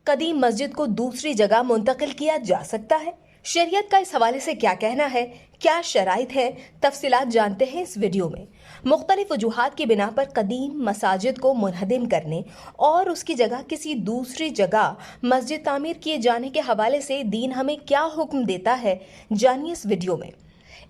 قدیم مسجد کو دوسری جگہ منتقل کیا جا سکتا ہے؟ شریعت کا اس حوالے سے کیا کہنا ہے؟ کیا شرائط ہیں؟ تفصیلات جانتے ہیں اس ویڈیو میں۔ مختلف وجوہات کی بنا پر قدیم مساجد کو منہدم کرنے اور اس کی جگہ کسی دوسری جگہ مسجد تعمیر کیے جانے کے حوالے سے دین ہمیں کیا حکم دیتا ہے، جانیے اس ویڈیو میں۔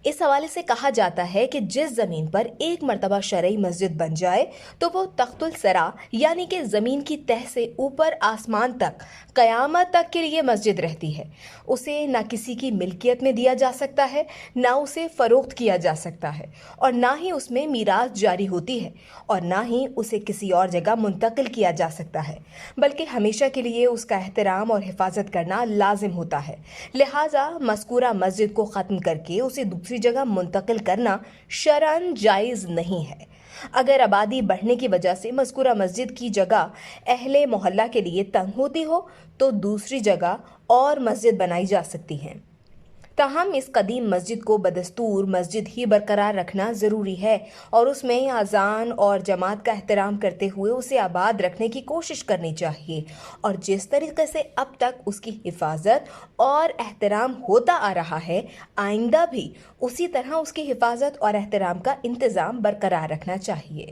اس حوالے سے کہا جاتا ہے کہ جس زمین پر ایک مرتبہ شرعی مسجد بن جائے تو وہ تخت الثرا یعنی کہ زمین کی تہ سے اوپر آسمان تک قیامت تک کے لیے مسجد رہتی ہے۔ اسے نہ کسی کی ملکیت میں دیا جا سکتا ہے، نہ اسے فروخت کیا جا سکتا ہے، اور نہ ہی اس میں میراث جاری ہوتی ہے، اور نہ ہی اسے کسی اور جگہ منتقل کیا جا سکتا ہے، بلکہ ہمیشہ کے لیے اس کا احترام اور حفاظت کرنا لازم ہوتا ہے۔ لہٰذا مذکورہ مسجد کو ختم کر کے اسے دوسری جگہ منتقل کرنا شرعاً جائز نہیں ہے۔ اگر آبادی بڑھنے کی وجہ سے مذکورہ مسجد کی جگہ اہل محلہ کے لیے تنگ ہوتی ہو تو دوسری جگہ اور مسجد بنائی جا سکتی ہے، تاہم اس قدیم مسجد کو بدستور مسجد ہی برقرار رکھنا ضروری ہے اور اس میں اذان اور جماعت کا احترام کرتے ہوئے اسے آباد رکھنے کی کوشش کرنی چاہیے، اور جس طریقے سے اب تک اس کی حفاظت اور احترام ہوتا آ رہا ہے، آئندہ بھی اسی طرح اس کی حفاظت اور احترام کا انتظام برقرار رکھنا چاہیے۔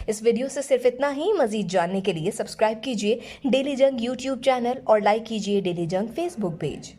اس ویڈیو سے صرف اتنا ہی۔ مزید جاننے کے لیے سبسکرائب کیجیے ڈیلی جنگ یوٹیوب چینل اور لائک کیجیے ڈیلی جنگ فیس بک پیج۔